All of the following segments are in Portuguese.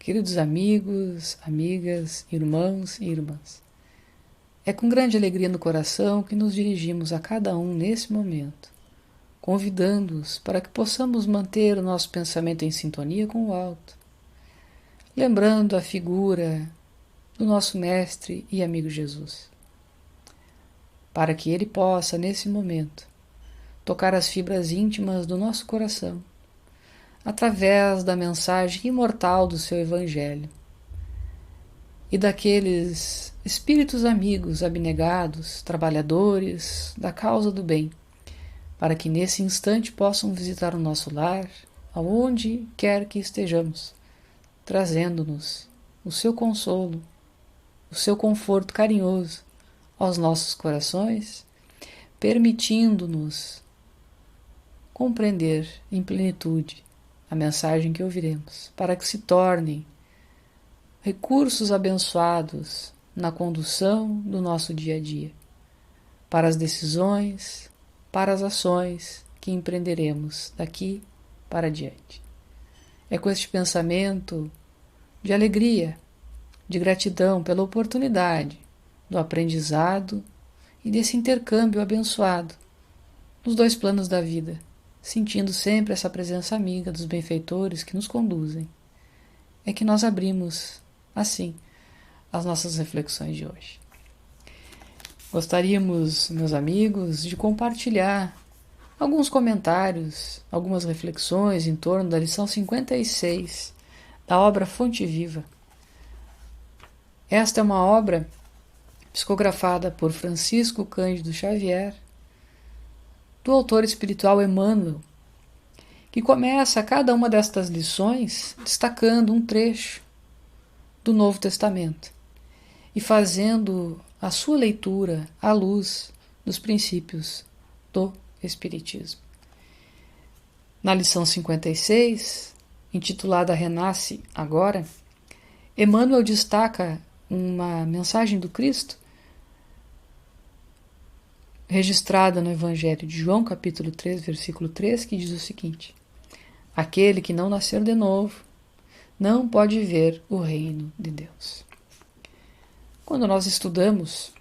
Queridos amigos, amigas, irmãos e irmãs, é com grande alegria no coração que nos dirigimos a cada um nesse momento, convidando-os para que possamos manter o nosso pensamento em sintonia com o alto, lembrando a figura do nosso Mestre e amigo Jesus, para que Ele possa, nesse momento, tocar as fibras íntimas do nosso coração, através da mensagem imortal do seu Evangelho e daqueles espíritos amigos abnegados, trabalhadores da causa do bem, para que nesse instante possam visitar o nosso lar, aonde quer que estejamos, trazendo-nos o seu consolo, o seu conforto carinhoso aos nossos corações, permitindo-nos compreender em plenitude a mensagem que ouviremos, para que se tornem recursos abençoados na condução do nosso dia a dia, para as decisões, para as ações que empreenderemos daqui para diante. É com este pensamento de alegria, de gratidão pela oportunidade do aprendizado e desse intercâmbio abençoado nos dois planos da vida, sentindo sempre essa presença amiga dos benfeitores que nos conduzem, é que nós abrimos, assim, as nossas reflexões de hoje. Gostaríamos, meus amigos, de compartilhar alguns comentários, algumas reflexões em torno da lição 56 da obra Fonte Viva. Esta é uma obra psicografada por Francisco Cândido Xavier, do autor espiritual Emmanuel, que começa cada uma destas lições destacando um trecho do Novo Testamento e fazendo a sua leitura à luz dos princípios do Espiritismo. Na lição 56, intitulada Renasce Agora, Emmanuel destaca uma mensagem do Cristo registrada no Evangelho de João, capítulo 3, versículo 3, que diz o seguinte: aquele que não nascer de novo não pode ver o reino de Deus. Quando nós estudamos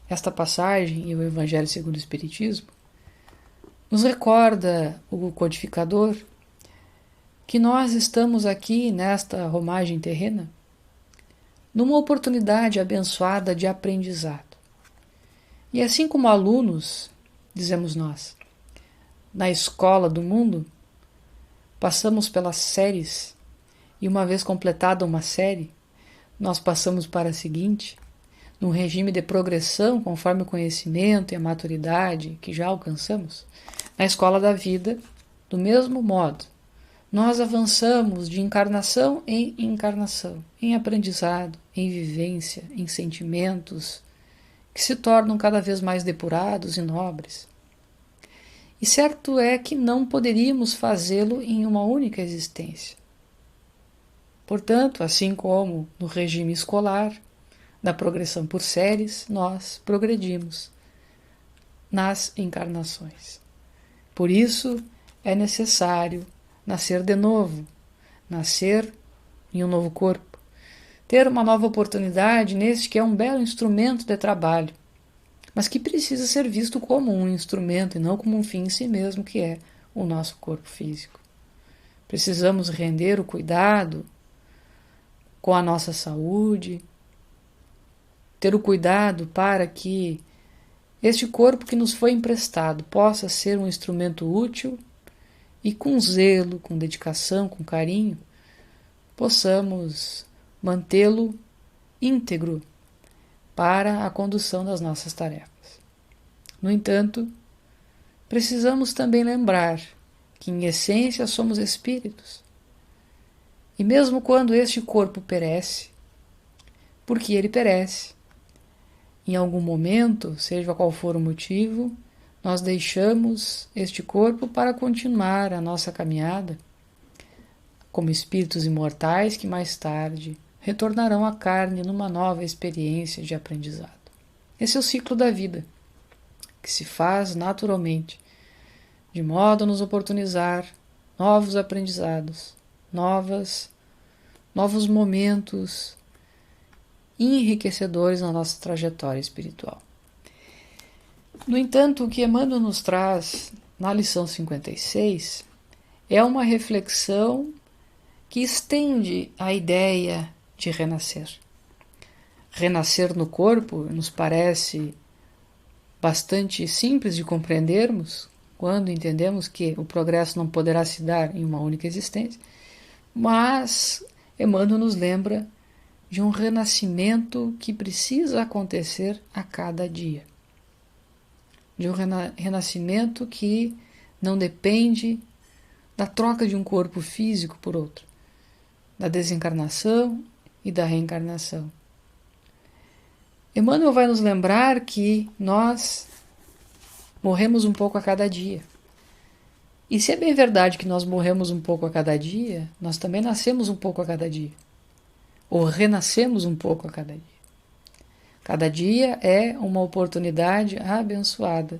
esta passagem e o Evangelho segundo o Espiritismo, nos recorda o codificador que nós estamos aqui nesta romagem terrena numa oportunidade abençoada de aprendizado. E assim como alunos, dizemos nós, na escola do mundo, passamos pelas séries e uma vez completada uma série, nós passamos para a seguinte, num regime de progressão conforme o conhecimento e a maturidade que já alcançamos. Na escola da vida, do mesmo modo, nós avançamos de encarnação em encarnação, em aprendizado, em vivência, em sentimentos, que se tornam cada vez mais depurados e nobres. E certo é que não poderíamos fazê-lo em uma única existência. Portanto, assim como no regime escolar, da progressão por séries, nós progredimos nas encarnações. Por isso, é necessário nascer de novo, nascer em um novo corpo, ter uma nova oportunidade neste que é um belo instrumento de trabalho, mas que precisa ser visto como um instrumento e não como um fim em si mesmo, que é o nosso corpo físico. Precisamos render o cuidado com a nossa saúde, ter o cuidado para que este corpo que nos foi emprestado possa ser um instrumento útil e com zelo, com dedicação, com carinho, possamos mantê-lo íntegro para a condução das nossas tarefas. No entanto, precisamos também lembrar que em essência somos espíritos. E mesmo quando este corpo perece, porque ele perece, em algum momento, seja qual for o motivo, nós deixamos este corpo para continuar a nossa caminhada como espíritos imortais que mais tarde retornarão à carne numa nova experiência de aprendizado. Esse é o ciclo da vida, que se faz naturalmente, de modo a nos oportunizar novos aprendizados, novos momentos enriquecedores na nossa trajetória espiritual. No entanto, o que Emmanuel nos traz na lição 56 é uma reflexão que estende a ideia de renascer. Renascer no corpo nos parece bastante simples de compreendermos quando entendemos que o progresso não poderá se dar em uma única existência, mas Emmanuel nos lembra de um renascimento que precisa acontecer a cada dia. De um renascimento que não depende da troca de um corpo físico por outro, da desencarnação e da reencarnação. Emmanuel vai nos lembrar que nós morremos um pouco a cada dia. E se é bem verdade que nós morremos um pouco a cada dia, nós também nascemos um pouco a cada dia. Ou renascemos um pouco a cada dia. Cada dia é uma oportunidade abençoada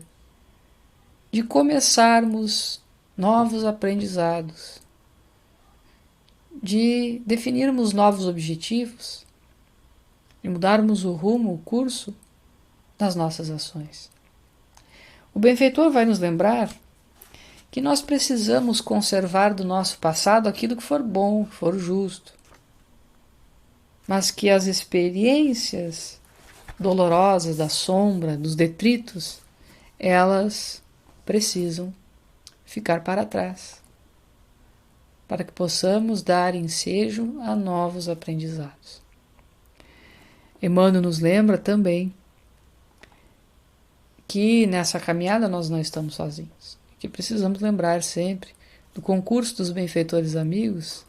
de começarmos novos aprendizados, de definirmos novos objetivos, de mudarmos o rumo, o curso das nossas ações. O benfeitor vai nos lembrar que nós precisamos conservar do nosso passado aquilo que for bom, que for justo, mas que as experiências dolorosas da sombra, dos detritos, elas precisam ficar para trás, para que possamos dar ensejo a novos aprendizados. Emmanuel nos lembra também que nessa caminhada nós não estamos sozinhos, que precisamos lembrar sempre do concurso dos benfeitores amigos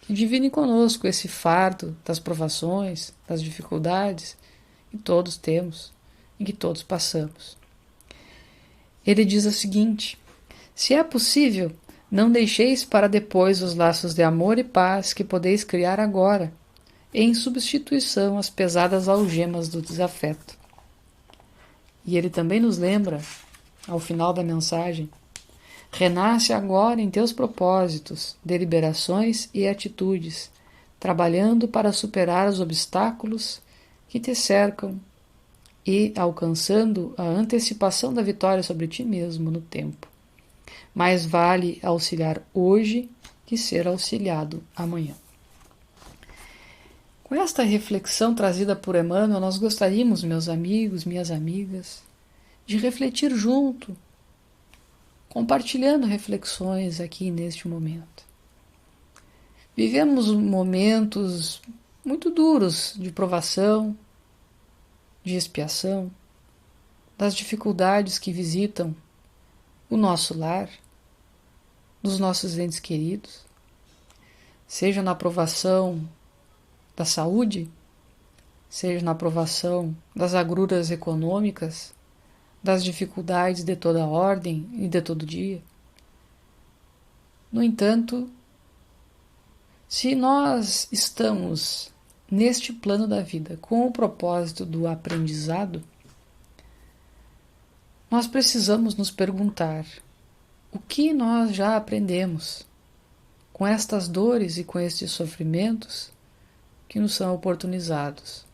que dividem conosco esse fardo das provações, das dificuldades que todos temos e que todos passamos. Ele diz o seguinte: se é possível, não deixeis para depois os laços de amor e paz que podeis criar agora, em substituição às pesadas algemas do desafeto. E ele também nos lembra, ao final da mensagem: renasce agora em teus propósitos, deliberações e atitudes, trabalhando para superar os obstáculos que te cercam e alcançando a antecipação da vitória sobre ti mesmo no tempo. Mais vale auxiliar hoje que ser auxiliado amanhã. Com esta reflexão trazida por Emmanuel, nós gostaríamos, meus amigos, minhas amigas, de refletir junto, compartilhando reflexões aqui neste momento. Vivemos momentos muito duros de provação, de expiação, das dificuldades que visitam o nosso lar, dos nossos entes queridos, seja na provação da saúde, seja na provação das agruras econômicas, das dificuldades de toda ordem e de todo dia. No entanto, se nós estamos neste plano da vida com o propósito do aprendizado, nós precisamos nos perguntar o que nós já aprendemos com estas dores e com estes sofrimentos que nos são oportunizados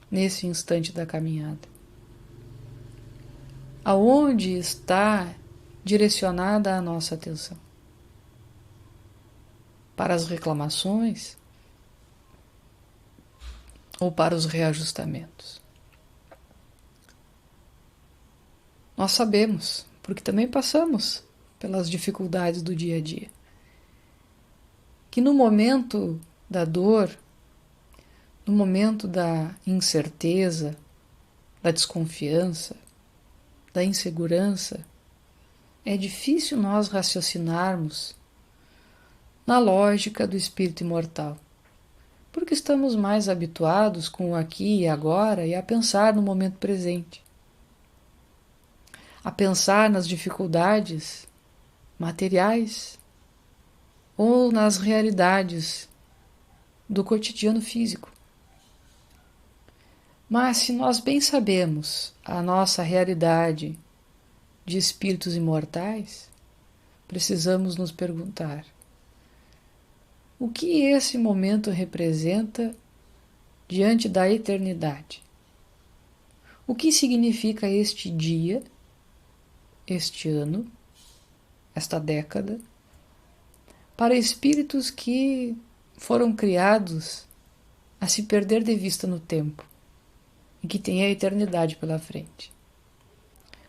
nesse instante da caminhada. Aonde está direcionada a nossa atenção? Para as reclamações ou para os reajustamentos? Nós sabemos, porque também passamos pelas dificuldades do dia a dia, que no momento da dor, no momento da incerteza, da desconfiança, da insegurança, é difícil nós raciocinarmos na lógica do espírito imortal, porque estamos mais habituados com o aqui e agora e a pensar no momento presente, a pensar nas dificuldades materiais ou nas realidades do cotidiano físico. Mas se nós bem sabemos a nossa realidade de espíritos imortais, precisamos nos perguntar: o que esse momento representa diante da eternidade? O que significa este dia, este ano, esta década, para espíritos que foram criados a se perder de vista no tempo e que têm a eternidade pela frente?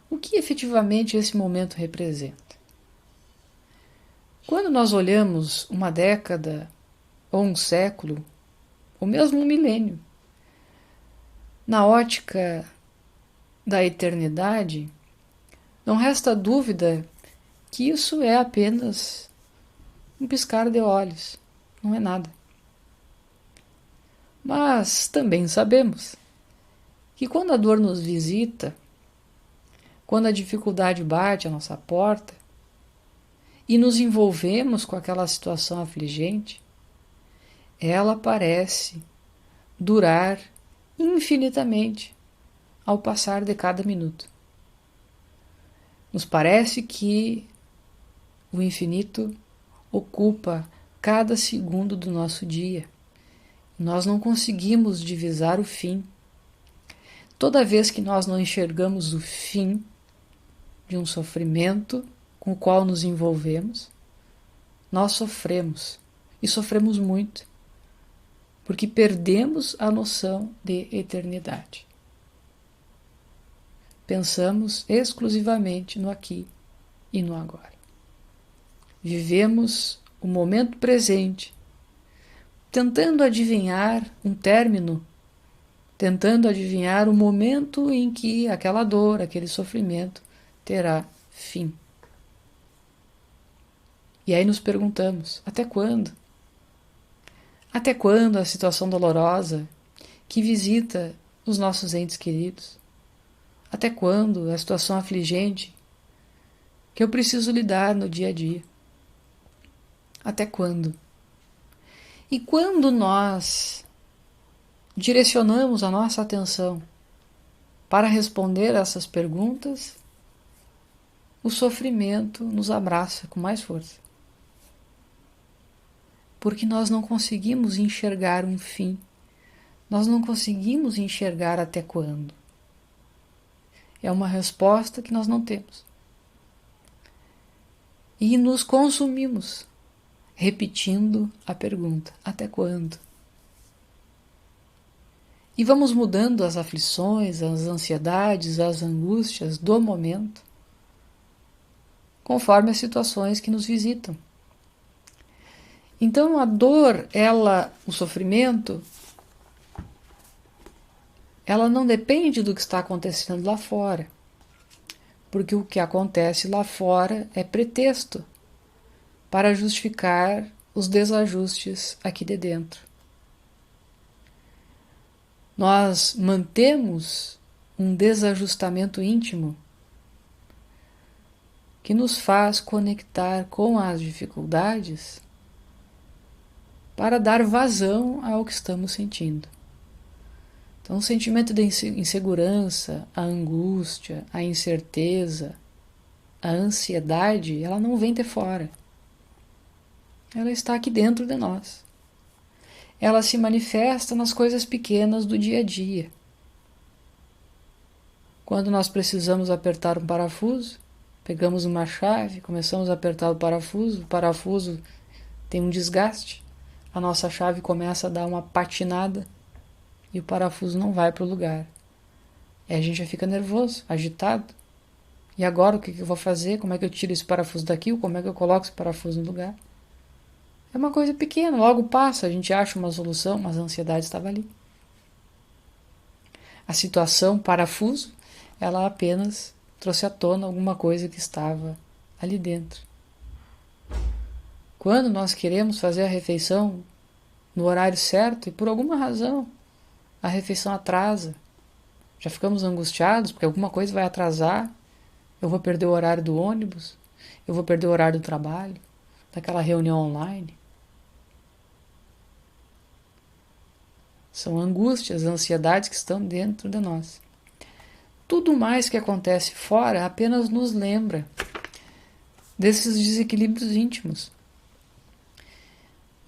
O que efetivamente esse momento representa? Quando nós olhamos uma década, ou um século, ou mesmo um milênio, na ótica da eternidade, não resta dúvida que isso é apenas um piscar de olhos, não é nada. Mas também sabemos que quando a dor nos visita, quando a dificuldade bate à nossa porta e nos envolvemos com aquela situação afligente, ela parece durar infinitamente ao passar de cada minuto. Nos parece que o infinito ocupa cada segundo do nosso dia. Nós não conseguimos divisar o fim. Toda vez que nós não enxergamos o fim de um sofrimento com o qual nos envolvemos, nós sofremos, e sofremos muito, porque perdemos a noção de eternidade. Pensamos exclusivamente no aqui e no agora. Vivemos o momento presente, tentando adivinhar um término, tentando adivinhar o momento em que aquela dor, aquele sofrimento terá fim. E aí nos perguntamos, até quando? Até quando a situação dolorosa que visita os nossos entes queridos? Até quando a situação afligente que eu preciso lidar no dia a dia? Até quando? E quando nós direcionamos a nossa atenção para responder essas perguntas, o sofrimento nos abraça com mais força. Porque nós não conseguimos enxergar um fim, nós não conseguimos enxergar até quando. É uma resposta que nós não temos. E nos consumimos, repetindo a pergunta, até quando? E vamos mudando as aflições, as ansiedades, as angústias do momento, conforme as situações que nos visitam. Então a dor, o sofrimento, ela não depende do que está acontecendo lá fora, porque o que acontece lá fora é pretexto para justificar os desajustes aqui de dentro. Nós mantemos um desajustamento íntimo que nos faz conectar com as dificuldades para dar vazão ao que estamos sentindo. Então, o sentimento de insegurança, a angústia, a incerteza, a ansiedade, ela não vem de fora. Ela está aqui dentro de nós. Ela se manifesta nas coisas pequenas do dia a dia. Quando nós precisamos apertar um parafuso, pegamos uma chave, começamos a apertar o parafuso tem um desgaste, a nossa chave começa a dar uma patinada e o parafuso não vai para o lugar. Aí a gente já fica nervoso, agitado. E agora o que eu vou fazer? Como é que eu tiro esse parafuso daqui? Como é que eu coloco esse parafuso no lugar? É uma coisa pequena, logo passa, a gente acha uma solução, mas a ansiedade estava ali. A situação parafuso, ela apenas trouxe à tona alguma coisa que estava ali dentro. Quando nós queremos fazer a refeição no horário certo e por alguma razão a refeição atrasa, já ficamos angustiados porque alguma coisa vai atrasar, eu vou perder o horário do ônibus, eu vou perder o horário do trabalho, daquela reunião online. São angústias, ansiedades que estão dentro de nós. Tudo mais que acontece fora apenas nos lembra desses desequilíbrios íntimos.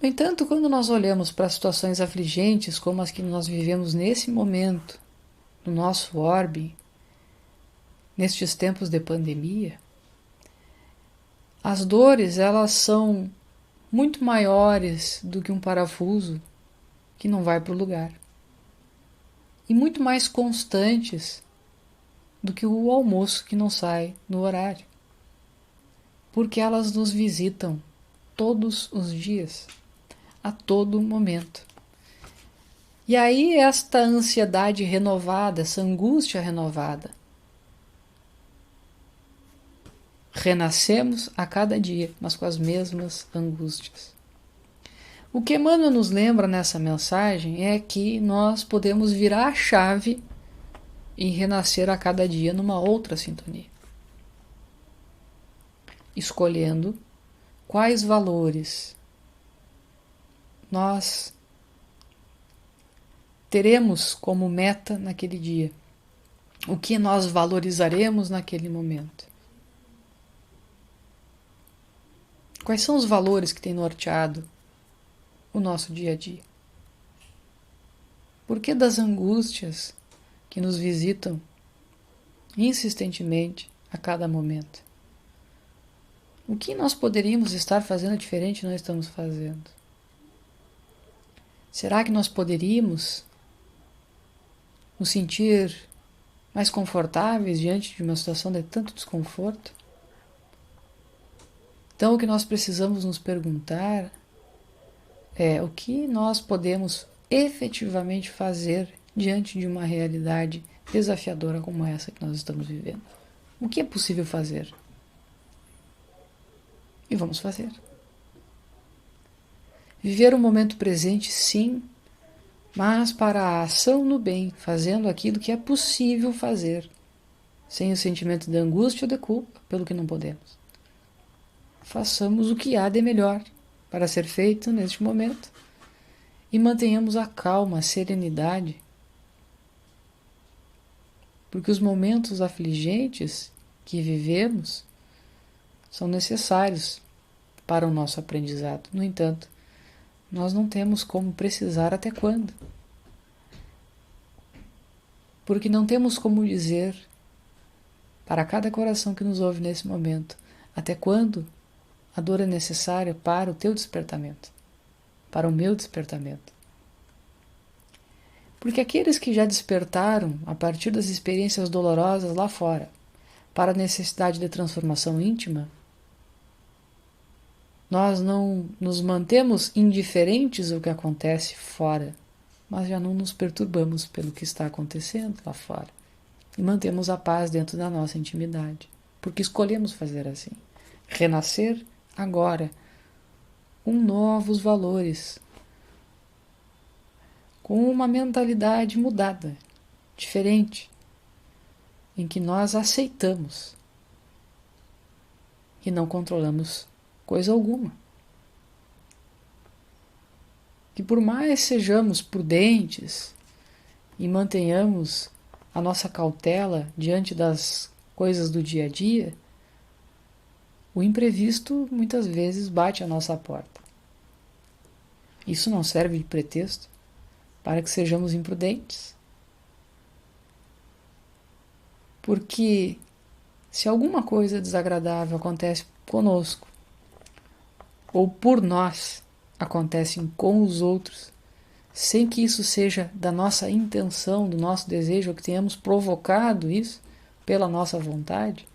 No entanto, quando nós olhamos para situações afligentes como as que nós vivemos nesse momento, no nosso orbe, nestes tempos de pandemia, as dores elas são muito maiores do que um parafuso que não vai para o lugar e muito mais constantes do que o almoço que não sai no horário, porque elas nos visitam todos os dias, a todo momento. E aí esta ansiedade renovada, essa angústia renovada, renascemos a cada dia, mas com as mesmas angústias. O que Emmanuel nos lembra nessa mensagem é que nós podemos virar a chave e renascer a cada dia numa outra sintonia, escolhendo quais valores nós teremos como meta naquele dia, o que nós valorizaremos naquele momento. Quais são os valores que têm norteado o nosso dia a dia? Por que das angústias que nos visitam insistentemente a cada momento? O que nós poderíamos estar fazendo diferente e não estamos fazendo? Será que nós poderíamos nos sentir mais confortáveis diante de uma situação de tanto desconforto? Então, o que nós precisamos nos perguntar é o que nós podemos efetivamente fazer diante de uma realidade desafiadora como essa que nós estamos vivendo. O que é possível fazer? E vamos fazer. Viver o momento presente, sim, mas para a ação no bem, fazendo aquilo que é possível fazer, sem o sentimento de angústia ou de culpa pelo que não podemos. Façamos o que há de melhor para ser feito neste momento e mantenhamos a calma, a serenidade, porque os momentos afligentes que vivemos são necessários para o nosso aprendizado. No entanto, nós não temos como precisar até quando, porque não temos como dizer para cada coração que nos ouve nesse momento até quando a dor é necessária para o teu despertamento, para o meu despertamento. Porque aqueles que já despertaram a partir das experiências dolorosas lá fora, para a necessidade de transformação íntima, nós não nos mantemos indiferentes ao que acontece fora, mas já não nos perturbamos pelo que está acontecendo lá fora. E mantemos a paz dentro da nossa intimidade, porque escolhemos fazer assim. Renascer agora, com novos valores, com uma mentalidade mudada, diferente, em que nós aceitamos e não controlamos coisa alguma. Que por mais sejamos prudentes e mantenhamos a nossa cautela diante das coisas do dia a dia, o imprevisto muitas vezes bate à nossa porta. Isso não serve de pretexto para que sejamos imprudentes. Porque se alguma coisa desagradável acontece conosco, ou por nós acontecem com os outros, sem que isso seja da nossa intenção, do nosso desejo, ou que tenhamos provocado isso pela nossa vontade,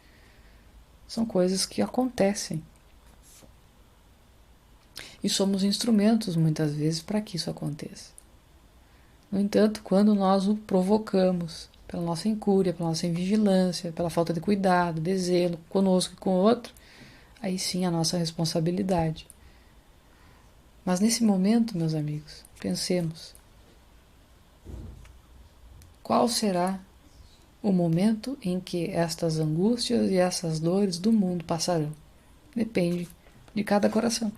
são coisas que acontecem. E somos instrumentos, muitas vezes, para que isso aconteça. No entanto, quando nós o provocamos, pela nossa incúria, pela nossa invigilância, pela falta de cuidado, de zelo conosco e com o outro, aí sim a nossa responsabilidade. Mas nesse momento, meus amigos, pensemos. Qual será o momento em que estas angústias e essas dores do mundo passarão? Depende de cada coração.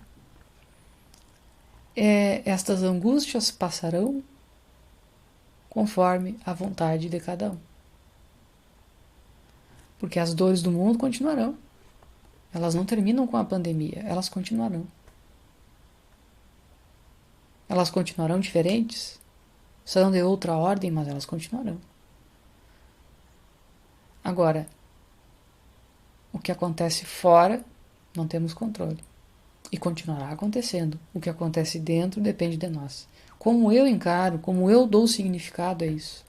Estas angústias passarão conforme a vontade de cada um. Porque as dores do mundo continuarão. Elas não terminam com a pandemia, elas continuarão. Elas continuarão diferentes? Serão de outra ordem, mas elas continuarão. Agora, o que acontece fora, não temos controle. E continuará acontecendo. O que acontece dentro depende de nós. Como eu encaro, como eu dou significado a isso.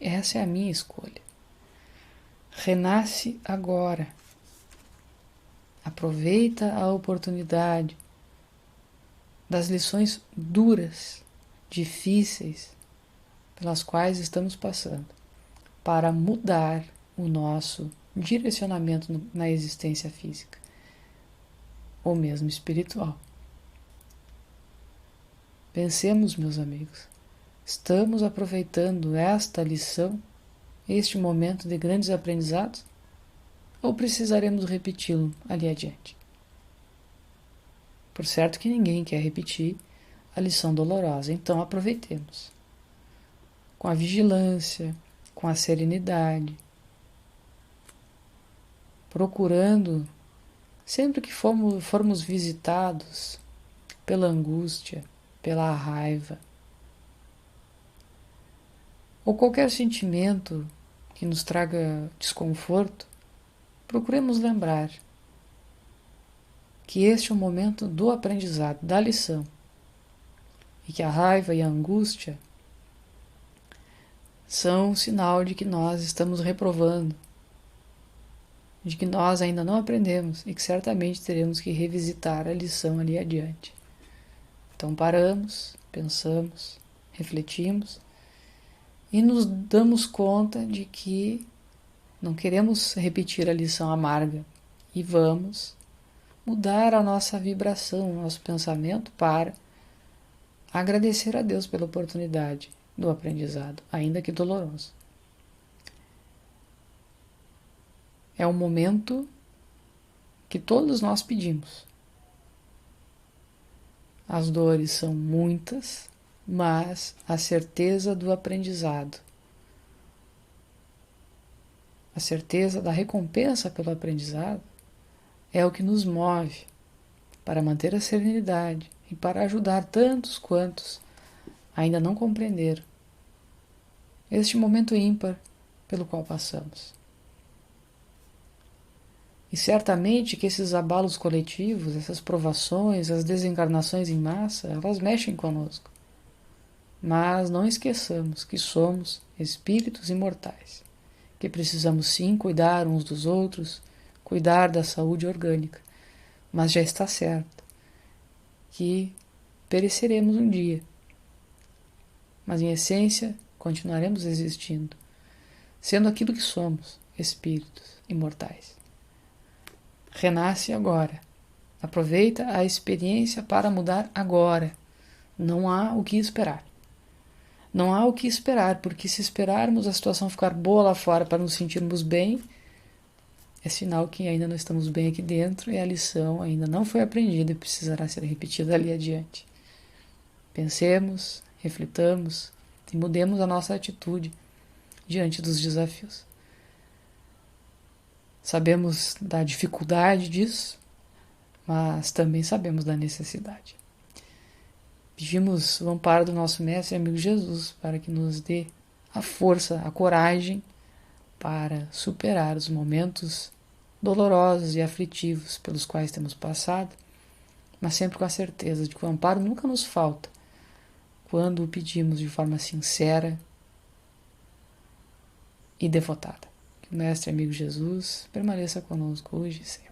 Essa é a minha escolha. Renasce agora. Aproveita a oportunidade das lições duras, difíceis, pelas quais estamos passando, para mudar o nosso direcionamento na existência física, ou mesmo espiritual. Pensemos, meus amigos, estamos aproveitando esta lição, este momento de grandes aprendizados, ou precisaremos repeti-lo ali adiante? Por certo que ninguém quer repetir a lição dolorosa, então aproveitemos. Com a vigilância, com a serenidade, procurando, sempre que formos visitados pela angústia, pela raiva, ou qualquer sentimento que nos traga desconforto, procuremos lembrar que este é o momento do aprendizado, da lição, e que a raiva e a angústia são um sinal de que nós estamos reprovando, de que nós ainda não aprendemos e que certamente teremos que revisitar a lição ali adiante. Então paramos, pensamos, refletimos e nos damos conta de que não queremos repetir a lição amarga e vamos mudar a nossa vibração, o nosso pensamento para agradecer a Deus pela oportunidade do aprendizado, ainda que doloroso. É um momento que todos nós pedimos. As dores são muitas, mas a certeza do aprendizado, a certeza da recompensa pelo aprendizado, é o que nos move para manter a serenidade e para ajudar tantos quantos ainda não compreenderam este momento ímpar pelo qual passamos. E certamente que esses abalos coletivos, essas provações, as desencarnações em massa, elas mexem conosco. Mas não esqueçamos que somos espíritos imortais, que precisamos sim cuidar uns dos outros, cuidar da saúde orgânica, mas já está certo que pereceremos um dia. Mas em essência, continuaremos existindo, sendo aquilo que somos, espíritos imortais. Renasce agora. Aproveita a experiência para mudar agora. Não há o que esperar. Não há o que esperar, porque se esperarmos a situação ficar boa lá fora para nos sentirmos bem, é sinal que ainda não estamos bem aqui dentro e a lição ainda não foi aprendida e precisará ser repetida ali adiante. Pensemos, reflitamos e mudemos a nossa atitude diante dos desafios. Sabemos da dificuldade disso, mas também sabemos da necessidade. Pedimos o amparo do nosso Mestre e amigo Jesus para que nos dê a força, a coragem para superar os momentos dolorosos e aflitivos pelos quais temos passado, mas sempre com a certeza de que o amparo nunca nos falta quando o pedimos de forma sincera e devotada. Que o Mestre e amigo Jesus permaneça conosco hoje e sempre.